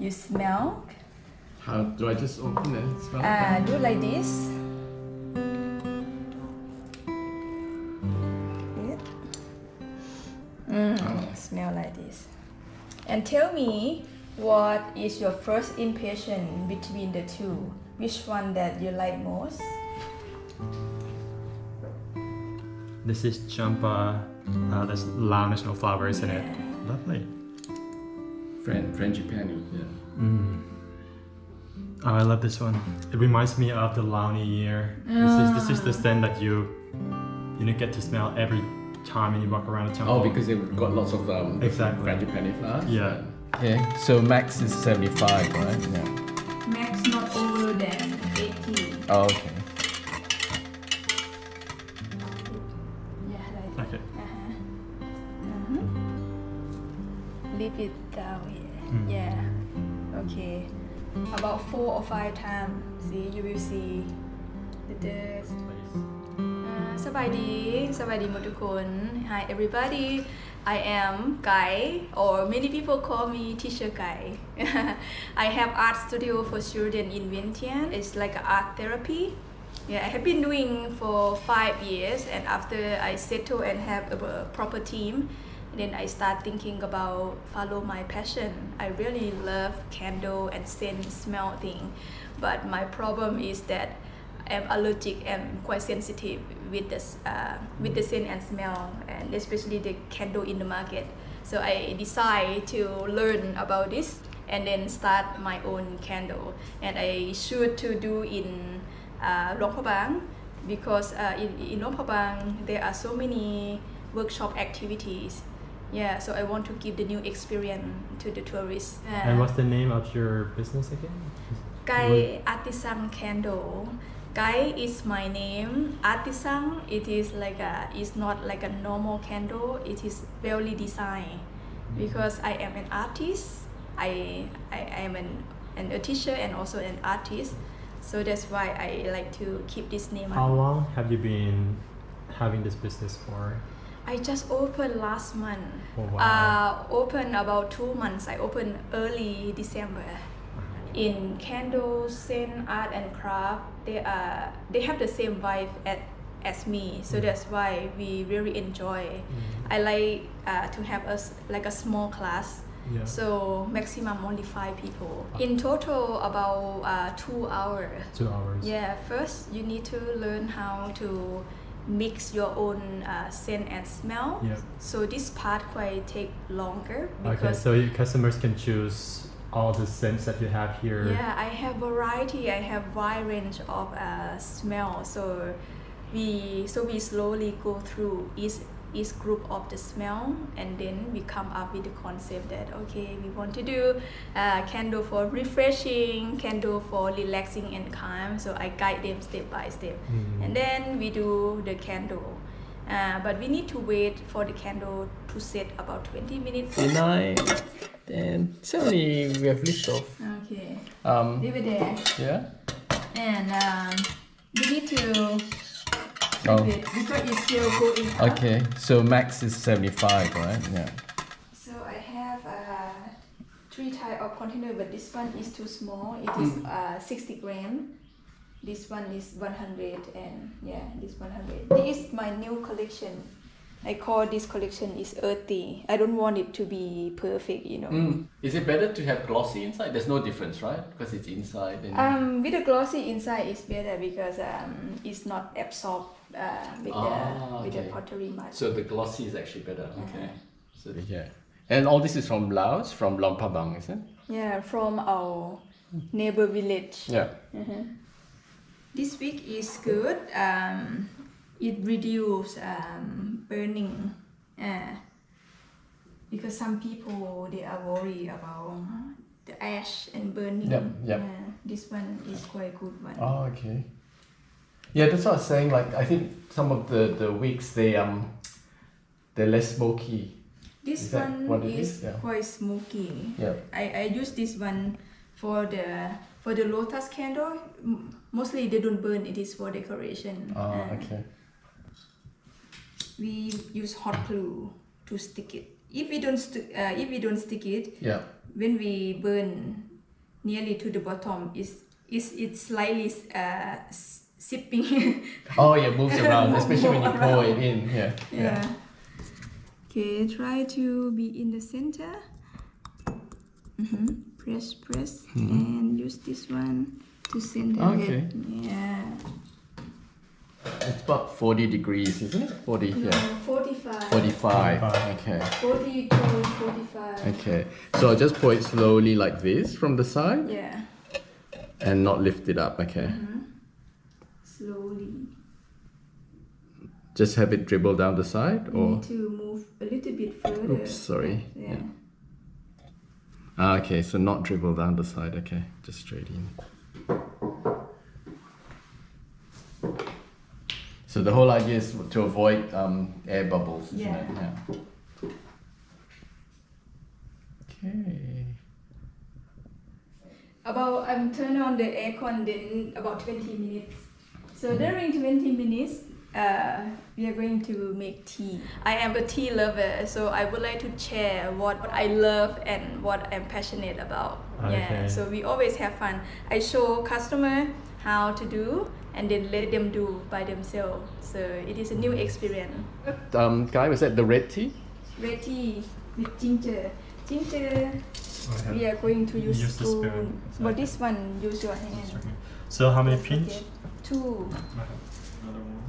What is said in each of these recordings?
you smell. How do I just open it and smell it? Do like this. Smell like this. And tell me, what is your first impression between the two? Which one that you like most? This is champa. There's Lao national flowers in it. Lovely. Frangipani, yeah. Oh, I love this one. It reminds me of the Lao New Year. This is the scent that you don't get to smell every time when you walk around the temple. Oh, because they've got lots of Exactly. Frangipani flowers? Yeah. Okay, so max is 75, right? Yeah. Max not over than 80. Oh, okay. Yeah, like that. Okay. Leave it down here. Yeah. Okay. About 4 or 5 times. See, you will see the dust. สบายดีหมดทุกคน Hi everybody, I am Kai, or many people call me Teacher Kai. I have art studio for children in Vientiane. It's like an art therapy. Yeah, I have been doing for 5 years, and after I settle and have a proper team, then I start thinking about follow my passion. I really love candle and scent smell thing, but my problem is that I'm allergic and quite sensitive with the scent and smell, and especially the candle in the market. So I decide to learn about this and then start my own candle. And I shoot to do in Luang Prabang, because in Luang Prabang there are so many workshop activities. Yeah, so I want to give the new experience to the tourists. And what's the name of your business again? Kai Artisan Candle. Kai is my name. Artisan, it is like it's not like a normal candle. It is very designed, because I am an artist. I am a teacher and also an artist. So that's why I like to keep this name. How long have you been having this business for? I just opened last month. Oh, wow. Opened about 2 months. I opened early December. In candle, scent, art and craft, they have the same vibe as me. So that's why we really enjoy. I like to have like a small class. Yeah. So maximum only 5 people. In total about 2 hours. 2 hours. Yeah, first you need to learn how to mix your own scent and smell. Yeah. So this part quite take longer, Okay, because so your customers can choose all the scents that you have here. yeah, I have variety. I have wide range of smell. So we slowly go through each group of the smell, and then we come up with the concept that okay, we want to do candle for refreshing, candle for relaxing and calm. So I guide them step by step, and then we do the candle. But we need to wait for the candle to set about 20 minutes. 9, 10, 70 we have list of. Okay. Leave it there. Yeah? And you need to Oh. keep it because it's still going up. Okay, so max is 75, right? Yeah. So I have 3 type of container, but this one is too small. It is 60 grams. This one is 100, and yeah, this 100. This is my new collection. I call this collection is earthy. I don't want it to be perfect, you know. Is it better to have glossy inside? There's no difference, right? Because it's inside. And With the glossy inside is better because it's not absorbed with the pottery much. so the glossy is actually better. Okay. So yeah. And all this is from Laos, from Luang Prabang, is it? Yeah, from our neighbor village. Yeah. This week is good. It reduces burning, because some people they are worried about the ash and burning. Yep. This one is quite good one. Oh, okay. Yeah, that's what I was saying. Like, I think some of the wicks they're less smoky. This Is that one what it is is? Yeah. quite smoky. Yeah. I use this one for the lotus candle. Mostly they don't burn. It is for decoration. Oh, okay. We use hot glue to stick it. If we don't stick it, Yeah. when we burn nearly to the bottom. It's slightly sipping. Oh yeah, moves around, especially when you pour it in. Yeah. Yeah. Okay, try to be in the center. Press, and use this one to center Okay. it. Yeah. It's about 40 degrees, isn't it? 40, No, yeah. 45. 45. Okay. 40 to 45. Okay. So I'll just pour it slowly like this from the side Yeah. and not lift it up. Okay. Slowly. Just have it dribble down the side, You or need to move a little bit further. oops, sorry. Yeah. Okay, so not dribble down the side. Okay, just straight in. So the whole idea is to avoid air bubbles, isn't Yeah. it? Yeah. Okay. Turn on the aircon then about 20 minutes. So during 20 minutes, we are going to make tea. I am a tea lover, so I would like to share what I love and what I'm passionate about. Okay. Yeah, so we always have fun. I show customer how to do and then let them do by themselves. So it is a new experience. Guy, was that the red tea? Red tea with ginger. Ginger, Okay. we are going to use Use the spoon. spoon. But this one, use your hand. So how many Don't pinch? forget. 2. Another one.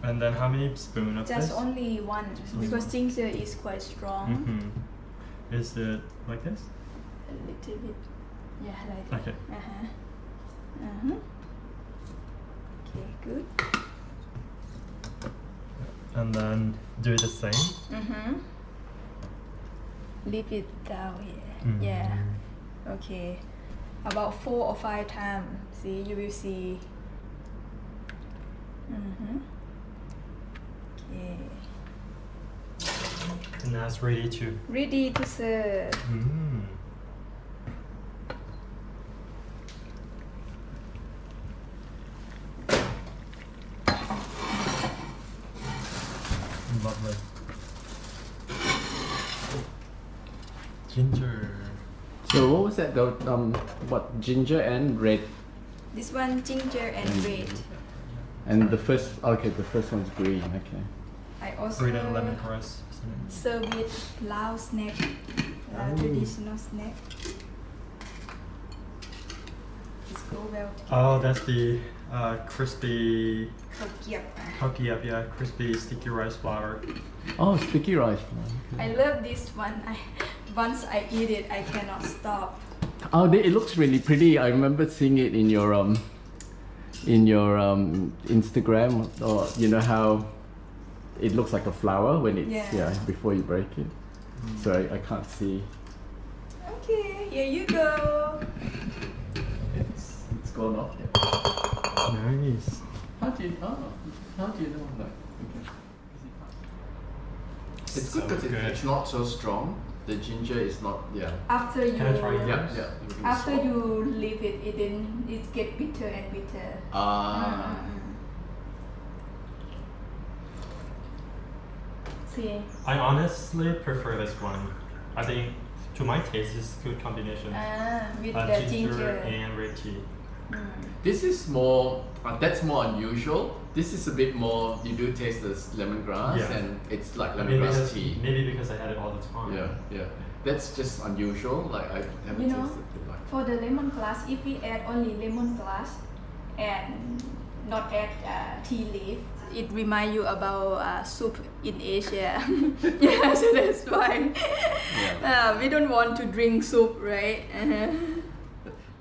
And then how many spoon of Just this? only one, only because one. ginger is quite strong. Is it like this? A little bit. Yeah, like that. Okay. Okay, good. And then do it the same? Leave it down here. Mm. Yeah. Okay. About 4 or 5 times. See, you will see. Okay. And now it's ready to. Ready to serve. Lovely. Ginger. So what was that? The what, ginger and red, This one ginger and red. and the first one's green. Okay. I also Green and lemongrass. Isn't it? serve with Laos snack, traditional snack. It's go well together. Oh, that's the crispy Hokkien. hokkien, yeah, crispy sticky rice flour. Oh, sticky rice. I love this one. Once I eat it, I cannot stop. Oh, it looks really pretty. I remember seeing it in your Instagram, or you know how it looks like a flower when it's before you break it. So I can't see. Okay, here you go. It's gone off. Yeah. Nice. How do you know? Like, okay. It's So good because good. it's not so strong. The ginger is not. Yeah. After you Can I try yours? Yeah. after you leave it, it get bitter and bitter. See. I honestly prefer this one. I think to my taste it's a good combination. With the ginger. And red tea. This is more. That's more unusual. This is a bit more. You do taste the lemongrass, Yeah. and it's like Maybe lemongrass tea. Maybe because I had it all the time. Yeah. That's just unusual. Like I haven't You know, tasted it like. For the lemongrass, if we add only lemongrass and not add tea leaf, it reminds you about soup in Asia. Yeah, so that's why we don't want to drink soup, right?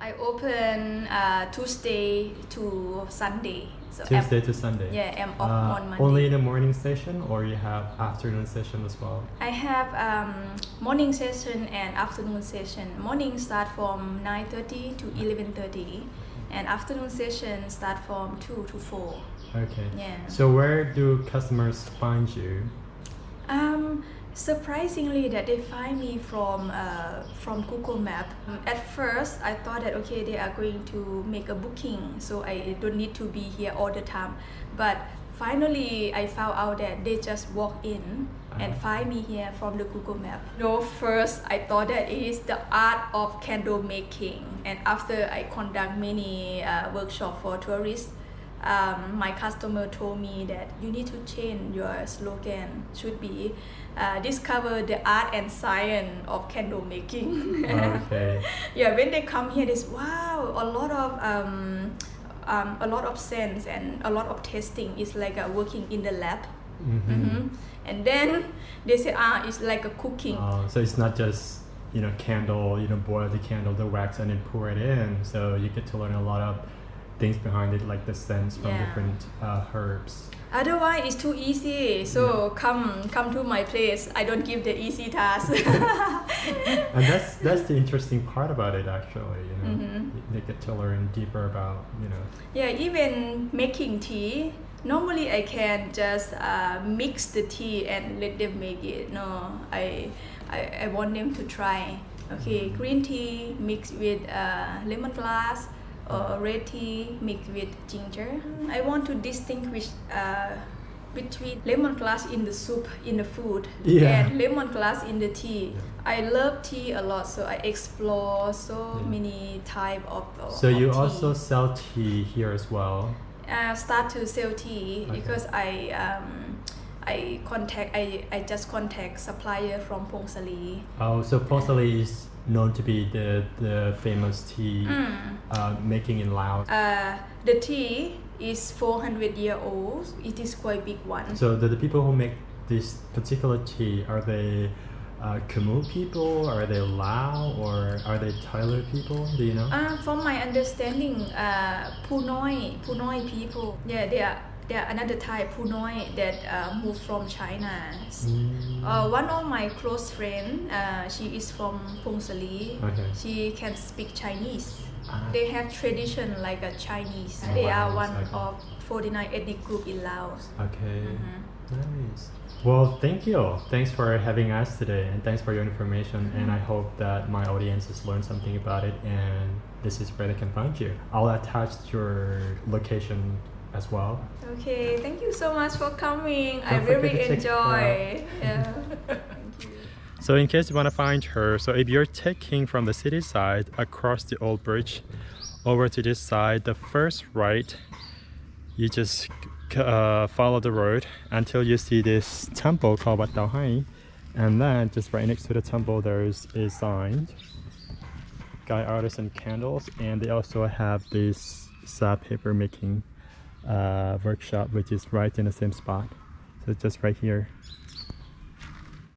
I open Tuesday to Sunday. So Tuesday to Sunday. Yeah, I'm off on Monday. Only in the morning session, or you have afternoon session as well? I have morning session and afternoon session. Morning start from 9:30 to 11:30, and afternoon session start from 2 to 4. Okay. Yeah. So where do customers find you? Surprisingly, that they find me from Google Map. At first, I thought that okay, they are going to make a booking, so I don't need to be here all the time. But finally I found out that they just walk in and find me here from the Google Map. No, first I thought that it is the art of candle making, and after I conduct many workshops for tourists, my customer told me that you need to change your slogan, should be discover the art and science of candle making. Okay. Yeah, when they come here, they say, wow, a lot of sense and a lot of testing is like working in the lab. And then they say, it's like a cooking. So it's not just, you know, candle, you know, boil the candle, the wax, and then pour it in. So you get to learn a lot of things behind it, like the scents from different herbs. Otherwise, it's too easy. So come to my place. I don't give the easy task. And that's the interesting part about it, actually. You know, they get to learn deeper about, you know. Yeah, even making tea. Normally, I can just mix the tea and let them make it. No, I want them to try. Okay, green tea mixed with lemongrass, or red tea mixed with ginger. I want to distinguish between lemongrass in the soup, in the food, and lemongrass in the tea. I love tea a lot, so I explore so many type of So you tea. also sell tea here as well? Start to sell tea because I just contact supplier from Phongsali. Oh, so Phongsali is known to be the famous tea making in Laos. The tea is 400 years old. It is quite big one. So the people who make this particular tea, are they Khmer people, are they Lao, or are they Thailand people? Do you know? From my understanding, Punoi people. Yeah, they are another type Punoi that moved from China. One of my close friend, she is from Phongsali. Okay. She can speak Chinese. They have tradition like a Chinese. Oh, They wow, are one okay. of 49 ethnic group in Laos. Okay. Nice. Well, thank you. Thanks for having us today, and thanks for your information. And I hope that my audience has learned something about it, and this is where they can find you. I'll attach your location as well. Okay, thank you so much for coming. I Don't forget really to check her out. enjoy. Yeah. Thank you. So in case you want to find her, so if you're taking from the city side across the old bridge over to this side, the first right, you just follow the road until you see this temple called Wat Dao Hai, and then just right next to the temple there's a sign, Guy Artisan Candles, and they also have this sap paper making workshop, which is right in the same spot. So just right here.